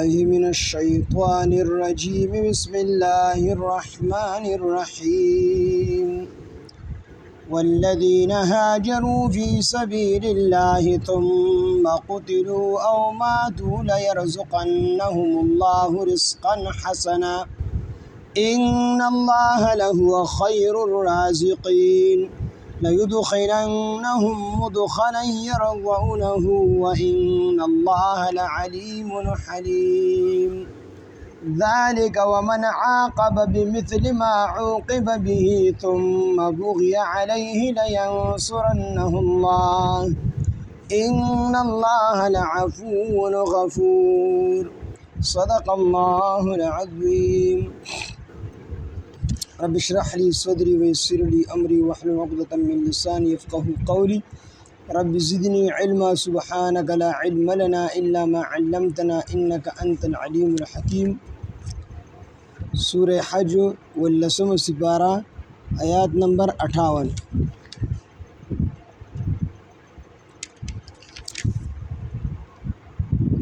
بالله من الشيطان الرجيم بسم الله الرحمن الرحيم والذين هاجروا في سبيل الله ثم قتلوا أو ماتوا ليرزقنهم الله رزقا حسنا إن الله لهو خير الرازقين ليدخلنهم مدخلا يرضونه وإن الله لعليم حليم ذلك ومن عاقب بمثل ما عوقب به ثم بغي عليه لينصرنه الله إن الله لعفو غفور صدق الله العظيم رب اشرح لي صدري ويسر لي أمري واحلل عقدة من لساني يفقهوا قولي رب زدني علما سبحانك لا علم لنا إلا ما علمتنا إنك أنت العليم الحكيم سورة حج واللسم سپارہ آیات نمبر 58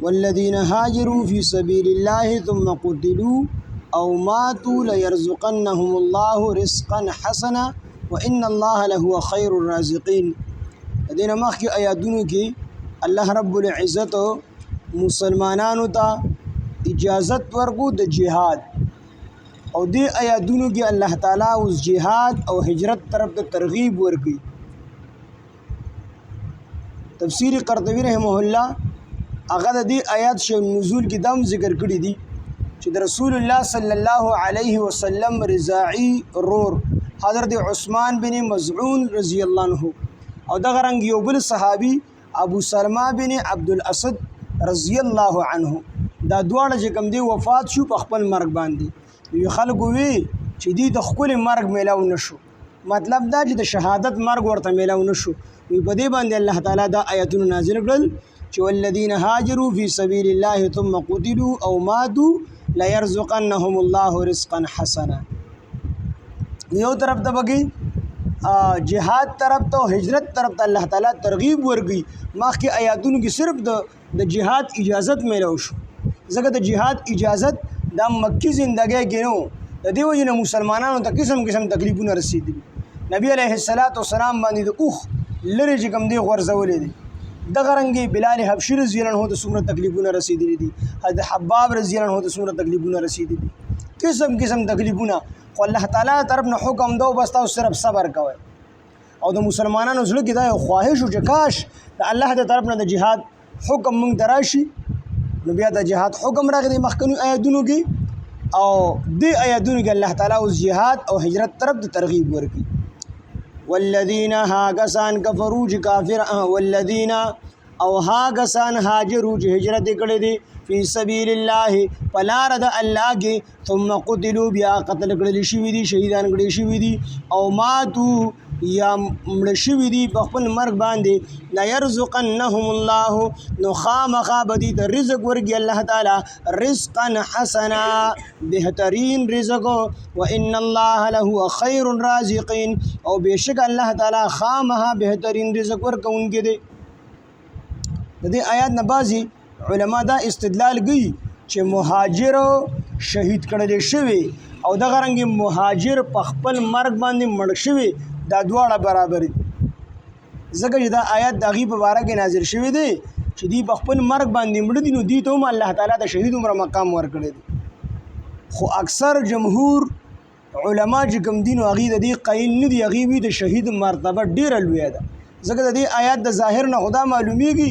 والذين هاجروا في سبيل الله ثم قتلوا أو ماتوا ليرزقنهم الله رزقا حسنا وإن الله لهو خير الرازقين دین مخی آیاتونو کی اللہ رب العزت مسلمانانو تا اجازت ورکو د جہاد او دی آیاتونو کی اللہ تعالی اس جہاد او ہجرت طرف د ترغیب ورکی تفسیر قرطبی رحمہ اللہ اغد دی آیات شو نزول کی دم ذکر کری دی چې رسول الله صلی الله علیه وسلم رضاعی رور حضرت عثمان بن مزعون رضی الله عنه او دغه رنگ یو بل صحابي ابو سلمہ بن عبد الاسد رضی الله عنه دا دواړه چې کوم دی وفات شو په خپل مرګ باندې یو خلکو وی چې دی د خپل مرګ میلاو نشو مطلب دا چې د شهادت مرګ ورته میلاو نشو په دې باندې الله تعالی دا آیاتونه نازل کړل چې والذین هاجروا فی سبیل الله ثم قتلوا او ماتوا ليرزقنهم الله رزقا حسنا یو طرف ته بگی جهاد طرف ته هجرت طرف ته الله تعالی ترغیب ورګي مخکې آیاتونو کې صرف د جهاد اجازت میلو شو ځکه د جهاد اجازت د مکی زندګۍ کې نو د دې وجه مسلمانانو ته قسم قسم تکلیفونه رسیدلي نبی علیه الصلاۃ والسلام باندې د اوخ لری چې کوم دی غورځولې دي دغه رنګي بلال حبشي رضی الله عنه د څومره تکلیفونه رسیدلي دي حضرت حباب رضی الله عنه د څومره تکلیفونه رسیدلي دي قسم قسم تکلیفونه خو الله تعالی طرف نه حکم دو بس تاسو صرف صبر کوئ او د مسلمانانو زړه کې دا خواهش او کاش د الله د طرف نه د جهاد حکم مونږ دراشي نو بیا د جهاد حکم راغلی مخکنی آیاتونو کې او د آیاتونو کې الله تعالی اوس جهاد او هجرت طرف د ترغیب ورکړي والذین هاگسان کفروا چې کافر والذین او هاگسان هاجروا چې هجرت کړي دي فی سبیل الله پلار د الله کې ثم قتلوا بیا قتل کړي شوی دي شهیدان کړي شوی دي او ماتوا یا مړ شوی دي په خپل مرګ باندې لا يرزقنهم الله نو خامخا بدی ته رزق ورګي الله تعالی رزقا حسنا بهترین رزق وان الله له خير الرازقین او بشک الله تعالی خامخا بهترین رزق ورکونکي دي د دې آیات نه بازي علما دا استدلال کوي چې مهاجر شهید کړل شوی او دغه رنګ مهاجر په خپل مرګ باندې مړ شوی دا دواړه برابر دي ځکه چې دا آیات د غیب مبارک نازل شوی دی چې دی په خپل مرګ باندې مړ دي نو دی ته هم الله تعالی د شهید عمر مقام ورکړي دي خو اکثر جمهور علما چې کوم دین او عقیده دي قایل نه دي غیبی د شهید مرتبه ډیره لوی ده ځکه د دې آیات د ظاهر نه خدا معلومیږي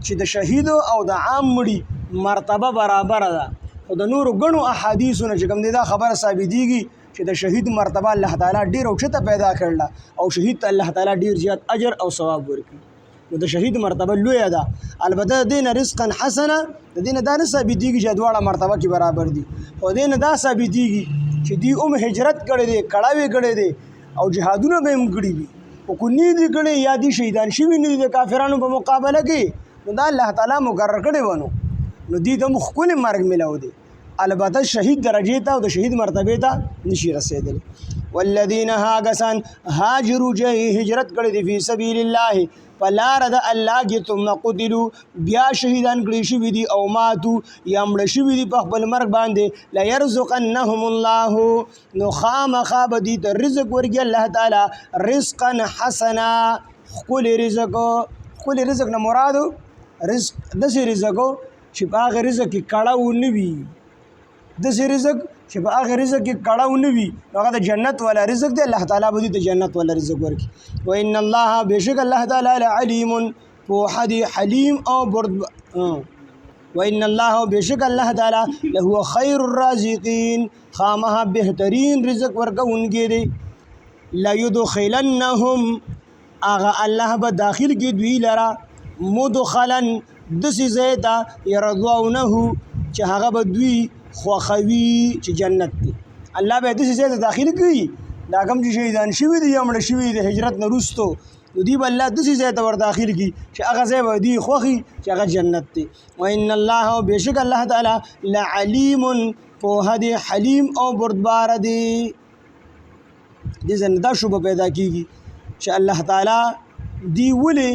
چې د شهید او د عام مړي مرتبه برابر ده خو د نور غنو احادیثونه چې کوم دي دا خبره ثابتېږي چې د شهید مرتبه الله تعالی ډیر اوچته پیدا کړل او شهید ته الله تعالی ډیر زیات اجر او ثواب ورکړي نو د شهید مرتبه لوی ده البته دین رزقا حسنا د دین دا نه ثابتېږي چې دواړه مرتبه کې برابر دي خو دین دا ثابتېږي چې دی هجرت کړي دي کړهوي کړي دي او جهادونه به هم کړي دي او کو نه دي کړي یا دي شهیدان شوي نه دي د کافرانو په مقابله کې نو دا الله تعالی مقرر کړي ونه نو دې ته مخکونه مرګ ملاو دي البته شهید درجه ته او د شهید مرتبه ته نشي رسیدلی والذین هاگسان هاجروا هجرت کړي دي فی سبیل الله په لاره د الله کې ثم قتلوا بیا شهیدان کړي شوي دي او ماتو یا مړه شوي دي په خپل مرګ باندې ليرزقنهم الله نو خامخا به دي ته رزق ورکړي الله تعالی رزقا حسنا ښکلی رزق نه مرادو رزق داسې رزق چې په هغه رزق کې کړه نه وي داسې رزق چې په هغه رزق کې کړه نه وي هغه د جنت والا رزق دی الله تعالی به دې ته جنت والا رزق ورکړي وان الله بشک الله تعالی لعلیم پوهه دی حلیم او وان الله بشک الله تعالی له خیر الرازقین خامها بهترین رزق ورکوونکی دی لا يدخلنهم اغه الله به داخل کی دوی لرا مدخلا دسی زیتا يرضونه چې هغه به دوی خوخوي چې جنت دی الله به دسی زیتا داخل کی دا کوم چې شهیدان شوی دي یا مړه شوی دي هجرت نه وروسته نو دی به الله دسی زیتا ور داخل کی چې هغه ځای به دی خوخي چې هغه جنت دی وان الله بشک الله تعالی لعلیم په هدي حلیم او بردبار دی دې زنه دا شوبه پیدا کیږي چې الله تعالی دی ولې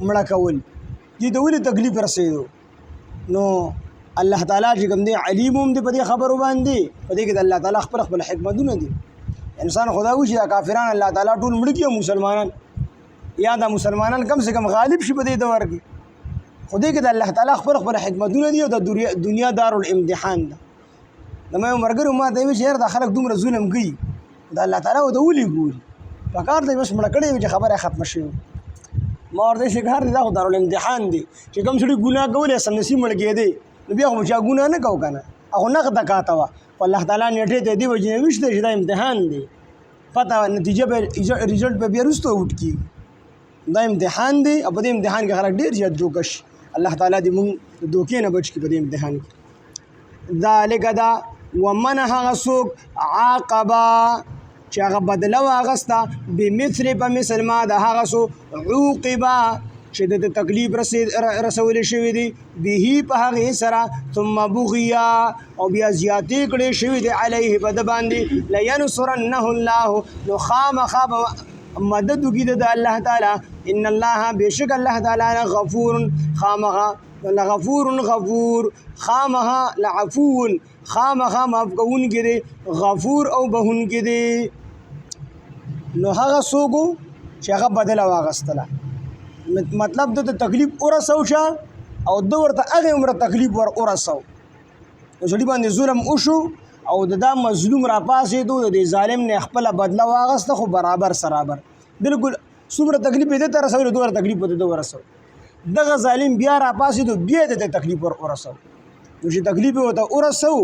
مړه کول دی ته ولې تکلیف رسېدو نو الله تعالی چې کوم دی علیم هم دی په دې خبرو باندې په دې کې د الله تعالی خپل حکمتونه دي انسان خدا وشي یا کافران الله تعالی ټول مړ کړي مسلمانان یا دا مسلمانان کم سے کم غالب شي په دې دور کې خدای کې د الله تعالی خپل حکمتونه دي او د دنیا دار الامتحان ده د مې مرګرو ما ته وی شهر د خلک دومره ظلم کوي د الله تعالی او د ولي ګوري پکار دی بس مړ کړي چې خبره ختم شي ما ورته شکار دي دا دار الامتحان دي چې کوم څړي ګناه کولې سمنسي مړ کېدی نو بیا خو چې ګناه نه کو کنه هغه نه د کاته وا الله تعالی نیټه ته دی وجه وشته چې دا امتحان دی پته نتیجه به ریزلټ به بیا وروسته وټ کی دا امتحان دی او په دې امتحان کې خلک ډیر زیات جوکش الله تعالی دې مونږ د دوکې نه بچ کی په دې امتحان کې ذالک دا ومن هغه څوک عاقبا چې هغه بدله واغسته بمثل په مثل ما د هغه سو عوقبا چې د تکلیف رسول شوی دی به په هغه سره ثم بغیا او بیا زیاتې کړي شوی دی علیه په د باندې لینصرنه الله نو خامخا مدد وکړي د الله تعالی ان الله بشک الله تعالی غفور خامخا غفور خامخا لعفو خامخا معاف کوونکی دی غفور او بخښونکی دی نو هغه څوک چې هغه بدله واغستله مطلب د تکلیف ورسو شه او د ورته هغه عمره تکلیف ورسو سړي باندې ظلم وشو او دا مظلوم را پاسېدو د ظالم نه خپل بدله واغسته خو برابر بالکل څومره تکلیف دې ته رسول دوه تکلیف دې ورسو دغه ظالم بیا را پاسېدو بیا د تکلیف ورسو نو چې تکلیف ورته ورسو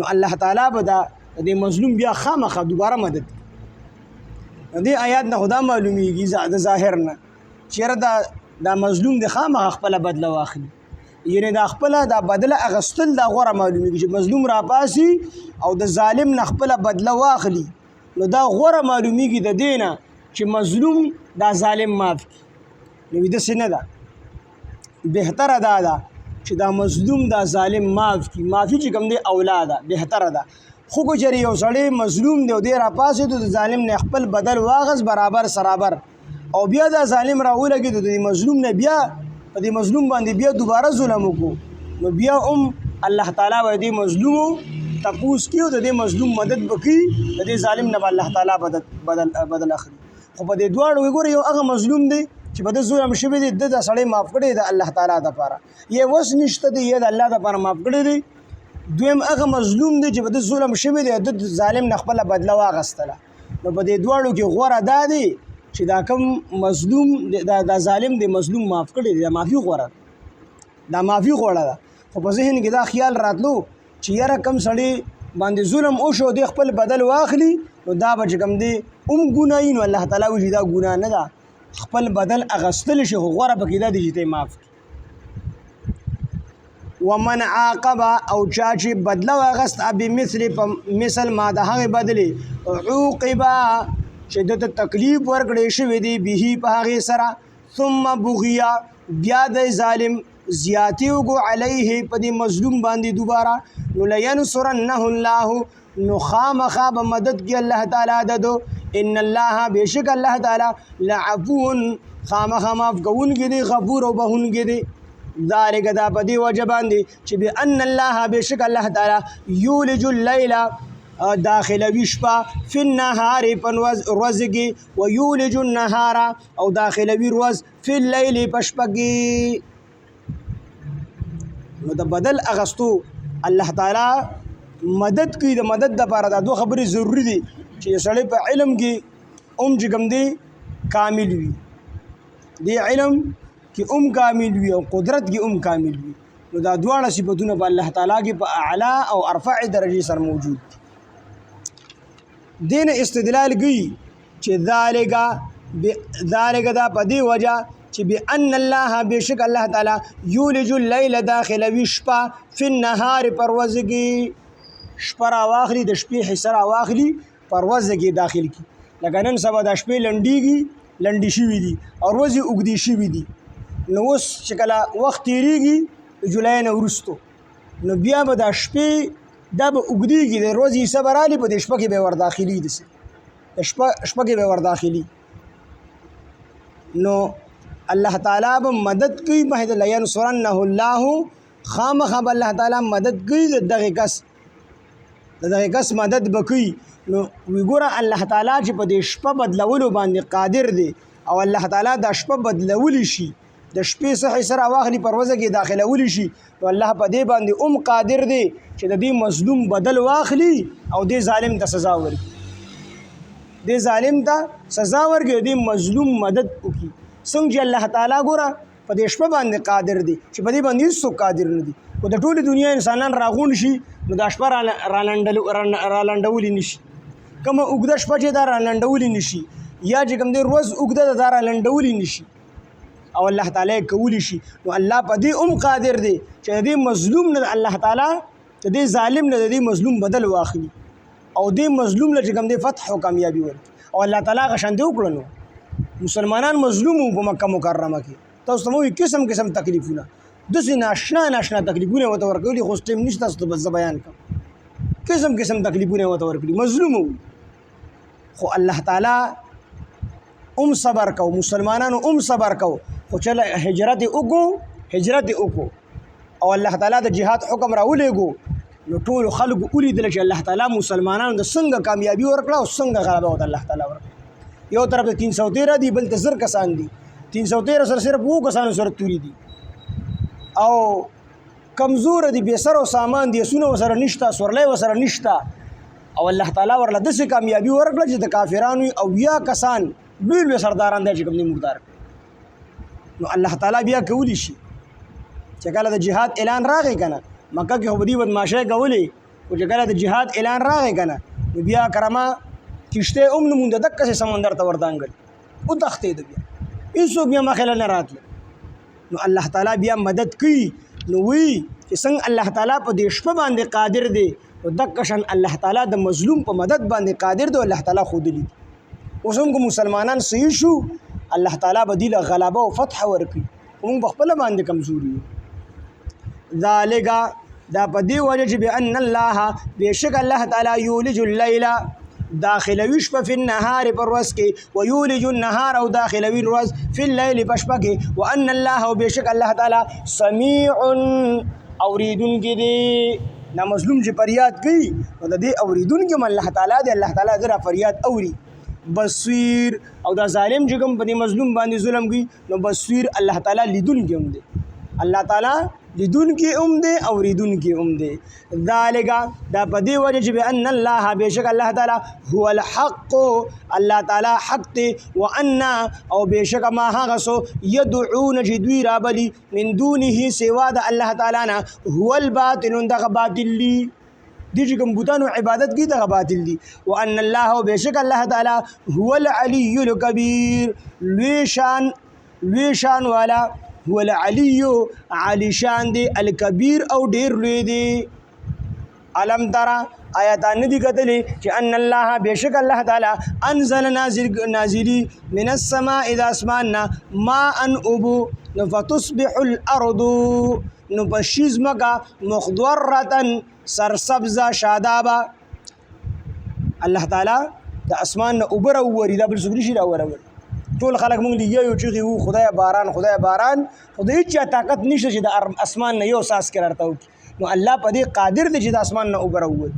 نو الله تعالی به د مظلوم بیا خامخا دوباره مدد دې آیات نه خدا معلومیږي د ظاهر نه چیرې دا مظلوم د خامخا خپل بدله واخلي یعنی دا خپل دا بدله اغستل دا غوړه معلومیږي چې مظلوم را پاسي او د ظالم نه خپل بدله واخلي نو دا غوړه معلومیږي د دینه چې مظلوم دا ظالم معاف نو د سینه دا بهتره دا چې دا مظلوم دا ظالم معاف کی معافي چې کوم دی اولاده بهتره ده خو کو چری یو سړی مظلوم دی او دی را پاسې د ظالم نه خپل بدل واغز برابر او بیا دا ظالم راولګي د مظلوم نه بیا په دې مظلوم باندې بیا دوباره ظلم وکړو نو بیا الله تعالی و دې مظلوم تپوس کیو د دې مظلوم مدد وکړي د دې ظالم نه الله تعالی بدل اخلي خو په دې دواړو وګورئ یو هغه مظلوم دی چې په دې ظلم شوی دی د سړی معاف کړي د الله تعالی لپاره یې وس نشته دی د الله لپاره معاف کړي دی دویم هغه مظلوم دی چې په دې ظلم شوی دی د ظالم نه خپل بدله واغستله نو په دې دواړو کې غوړه دا دی چې دا کوم مظلوم دا ظالم دی مظلوم معاف کړي دا معافي غوړه دا معافي غوړه ده خو په ذهن کې دا خیال راتلو چې یاره کم سړی باندې ظلم وشو دی خپل بدل واخلي نو دا به چې کوم دی ګناهي نو الله تعالی وایي دا ګناه نه ده خپل بدل اغستل شي غوړه پکې دا دی چې معاف ومن عاقب او چا چې بدله واغست بمثل ما د هغې بدلې عوقبا چې د تکلیف ورکړی شوی دی به په هغې سره ثم بغیا بیا د ظالم زیاتی وکړو علیه په دې مظلوم باندې دوباره نو لینصرنه الله نو خامخا به مدد کې الله تعالی ددو ان الله بشک الله تعالی لعفو خامخ معاف کوونکی دی غفور او بخښونکی دی ذالک دا په دې وجه باندې چې بأن الله بشک الله تعالی یولج اللیل داخلوي شپه فی النهار په ورځ کې ویولج النهار او داخلوي ورځ فی اللیل په شپه کې نو د بدل اغستو الله تعالی مدد کوي د مدد لپاره دا دوه خبرې ضروری دي چې سړی په علم کې چې کوم دی کامل وي دی علم کې کامل وي او قدرت کې کامل وي نو دا دواړه صفتونه په الله تعالی کې په اعلی او ارفع درجه سره موجود دي دین استدلال کوي چې ذالک دا په دې وجه چې بأن الله بشک الله تعالی یولج اللیل داخلوي شپه فی النهار پر ورځ کې شپه راواخلي د شپې حصه راواخلي پر ورځ کې داخل کی لکه نن سبا د شپې لنډي شوي دي او ورځې اوږدې شوي دي نو اوس چې کله وخت تېرېږي جولای نه وروستو نو بیا به د شپې دا به اوږدېږي د ورځې حصه به رالي په دې شپه کې به ور داخلي د شپه کې به ور داخلي نو الله تعالی به مدد کوي مهد لینصرنه الله خامخا به الله تعالی مدد کوي د دغه کس مدد به کوي نو وګوره الله تعالی چې په دې شپه بدلولو باندې قادر دی او الله تعالی د شپه بدلولی شي د شپې څخه حصه راواخلي پر ورځ کې داخلولی شي نو الله په دې باندې قادر دی چې د دې مظلوم بدل واخلي او دې ظالم ته سزا ورکړي دې مظلوم مدد وکړي څنګه چې الله تعالی ګوره په دې شپه باندې قادر دی چې په دې باندې هیڅوک قادر نه دي خو د ټولې دنیا انسانان راغونډ شي نو دا شپه رالنډولی نشي کومه اوږده شپه چې دا رالنډولی نشي یا چې کوم دی ورځ اوږده ده دا رالنډولی نشي او الله تعالی کولی شي نو الله په دې قادر دی چې د دې مظلوم نه الله تعالی چې دې ظالم نه د دې مظلوم بدل واخلي او دې مظلوم له چې کوم دی فتح او کامیابی ورکړي او الله تعالی غشان دی وکړو مسلمانان مظلوم په مکه مکرمه کې تاسو ته قسم تکلیفونه دسې ناشنا تکلیفونه ورته ورکړي خو ټیم نشته تاسو ته بس بیان کوم قسم تکلیفونه ورته ورکړي مظلوم خو الله تعالی صبر کو مسلمانانو صبر کو خو چله هجرت وکړو او الله تعالی د جهاد حکم راولېږو نو ټول خلق ولیدل چې الله تعالی مسلمانانو د څنګه کامیابی ورکړه او څنګه غلبه ورته الله تعالی ورکړه یو طرف 313 دی بل ته 1000 کسان دي 313 سره صرف وو کسانو سره توري دي او کمزور دي بے سر او سامان دي سونه وسره نشتا سورلې وسره نشتا او الله تعالی ورله د کامیابی ورکړه چې د کافرانو او یا کسان لوی سرداران دي چې کوم مردار نو الله تعالی بیا کولی شي چې کله د جهاد اعلان راغی کنه مکه کې هو دي بدمعشي کولی او چې کله د جهاد اعلان راغی کنه نو بیا کرما کشته نمونده دکه سمندر ته وردانګل او تختې د بیا هیڅوک بیا مخله نه راتله نو الله تعالی بیا مدد کوي نو وی چې څنګه الله تعالی په دې شپه باندې قادر دی او دکه شان الله تعالی د مظلوم په مدد باندې قادر دی الله تعالی خود دی اوس هم مسلمانان صحیح شو الله تعالی بدیل غلبه او فتح ورکړي موږ خپل باندې کمزوري ذالک دا په دې وجه چې بأن الله بشک الله تعالی یولج اللیل داخلوي شپه فی النهار پر ورځ کې ویولج النهار او داخلوي ورځ فی اللیل په شپه کې وان الله او بشک الله تعالی سمیع اوریدونکی دی نا مظلوم چې فریاد کوي نو د دې اوریدونکی الله تعالی دی الله تعالی دغه فریاد اوري بصیر او دا ظالم چې کوم په دې مظلوم باندې ظلم کوي نو بصیر الله تعالی لیدونکی هم دی الله تعالی لیدونکی دی اوریدونکی دی ذالک دا په دې وجه چې بأن الله بشک الله تعالی هو الحق الله تعالی حق دی وان او بشک ما هغه سو يدعون چې دوی رابلی من دونه سوا د الله تعالی نه هو الباطل دغه باطل دی چې کوم بوتانو عبادت کی دغه باطل دی وان الله بشک الله تعالی هو العلی الکبیر لوی شان والا هو العلی علی شان دی الکبیر او ډیر لوی دی علم ترى آیاتان ندی کتلی چې ان الله بشک الله تعالی انزل نازلی من السماء اذا اسماننا ما ان ابو فتصبح الارض نبشیز مکا مخضرة سرسبزا شادابا الله تعالی د اسمان نه اوبه راووري دا بل څوک نشي راورولی ټول خلک مونږ لګیا یو چغې وو خدای باران خدای باران خو د هېچا طاقت نشته چې د اسمان نه یو څاڅکی راته وکړي نو الله په دې قادر دی چې د اسمان نه اوبه راووري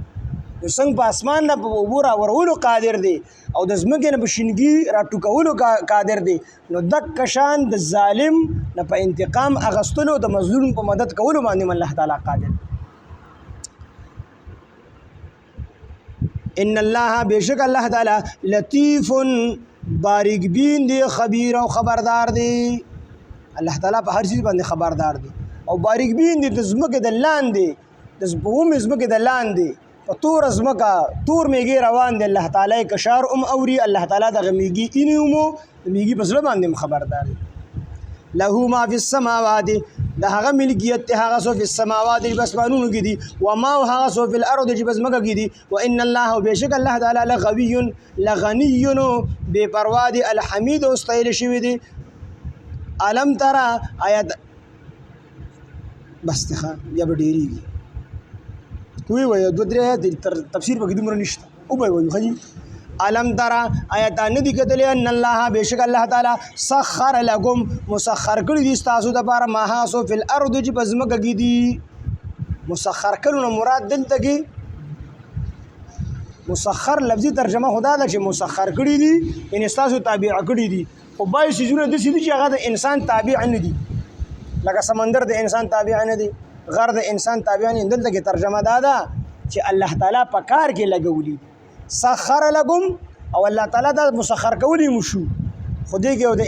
نو څنګه په اسمان نه په اوبو راورولو قادر دی او د ځمکې نه په شینګي راټوکولو قادر دی نو دقه شان د ظالم نه په انتقام اخیستلو د مظلوم په مدد کولو باندې الله تعالی قادر دی ان الله بیشک الله تعالی لطیف باریک بین دی خبیر او خبردار دی الله تعالی په هر چیز باندې خبردار دی او باریک بین دی د ځمکې د لاندې د ځمکې د لاندې په تور ځمکه تور میږي روان دی الله تعالی کشار اوري الله تعالی دغه میږي اینومو د میږي په زړه باندې خبردار دی له ما فی السماوات د هغه ملکیت ته هغه سو فی السماوات چې بسمانونو کې دي و ما هغه سو فی الارض چې بسمکه کې دي و ان الله بیشک الله تعالی لغنی بے پروا دی الحمید او استایل شوی دی علم ترى آیات بس ته یا ډیریږي کوی وای دو درې تفسیر پکې دومره نشته او به وای خجی علم ترى آیات نه دي کتلې ان الله بیشک الله تعالی سخر لكم مسخر کړی دي تاسو د لپاره ما هاسو فی الارض چې بزمکه کې دي مسخر کړو مراد دلته کې مسخر لفظي ترجمه خدا ده چې مسخر کړی دي ان تاسو تابع کړی دي خو بای سيزونه د سيدي چې هغه د انسان تابع نه دي لکه سمندر د انسان تابع نه دي غر د انسان تابع نه دلته کې ترجمه ده چې الله تعالی په کار کې لګولي سخر لكم او الله تعالی دا مسخر کولی مشو خو دې کې د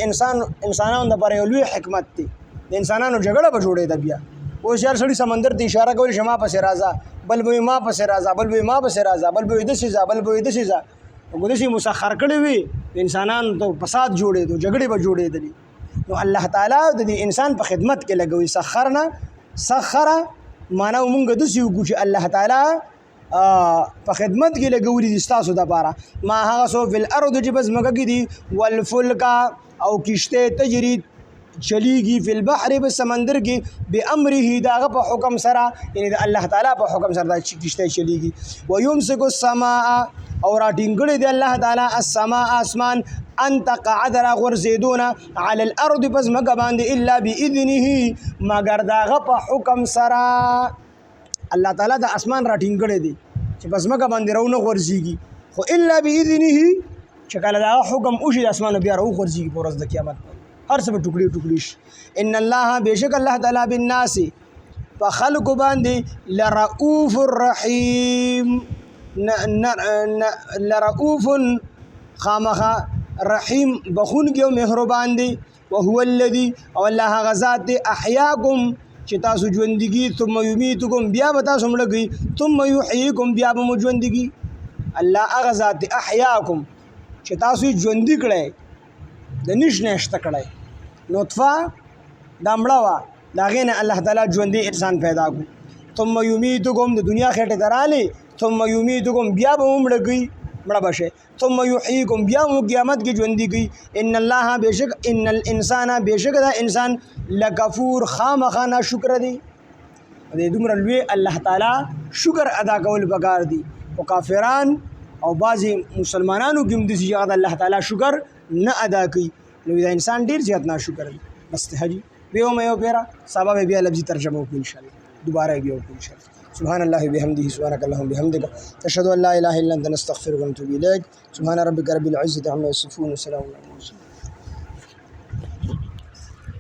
انسانانو لپاره یو لوی حکمت دی د انسانانو جګړه به جوړې ده بیا اوس یار سړي سمندر ته اشاره کوي شما پسې راځه بل به ما پسې راځه بل به ما پسې راځه بل به دسې ځه بل به دسې ځه وګورئ مسخر کړی وي انسانانو ته فساد جوړې دي جګړې به جوړې دي نو الله تعالی د انسان په خدمت کې لګوي سخر معنا مونږ د سیو چې الله تعالی په خدمت کې لګولي دي تاسو د لپاره ما هغه سو فی الارض چې بس مګه کې دي والفلک او کشته تجری چلیږي فی البحر په سمندر کې به امره داغه په حکم سره یعنی د الله تعالی په حکم سره د کشته چلیږي و یمسک السماء او را ټینګړي دی الله تعالی السماء اسمان ان تقع در غرزیدون علی الارض بس مګه باندې الا باذنه مگر داغه په حکم سره الله تعالی د اسمان را ټینګړي دي چې بس مګه باندې راونه غورځيږي خو الا باذنه چې کله دا حکم وشي د اسمان بیا راو غورځيږي په ورځ د قیامت هر څه ټوکړي ټوکړي شي ان الله بیشک الله تعالی بالناس په خلق باندې لرؤوف الرحیم لرؤوف خامخ رحیم بخون کې مهربان دی وهو الذي او الله غزاد دی احیاکم چې تاسو ژوندګي ثم یمیتکم بیا به تاسو مړږي ثم یحییکم بیا به مو ژوندګي الله هغه ذات احیاکم چې تاسو ژوندۍ کړئ د نش نشته کړئ نطفه دا مړه وه د هغې نه الله تعالی ژوندۍ انسان پیدا کړو ثم یمیتکم د دنیا خېټې ته رالی ثم یمیتکم بیا به مو مړه بشئ ثم یحییکم بیا مو قیامت کې ژوندۍ کوي ان الله بیشک ان الانسان بیشک دا انسان لکفور خامخا ناشکر دی د دومره لوی الله تعالی شکر ادا کول پکار دي او کافران او بعضی مسلمانانو کې هم داسې چې الله تعالی شکر نه ادا کوي نو دا انسان ډیر زیات ناشکر دی بس حجی بیا مې یو پیرا سبا بیا لفظي ترجمه وکړو ان شاء الله دوباره بیا وکړو ان شاء الله سبحان الله بحمده سبحانك اللهم بحمدك أشهد أن لا إله إلا أنت نستغفرك ونتوب إليك سبحان ربك رب العزة عما يصفون وسلام على المرسلين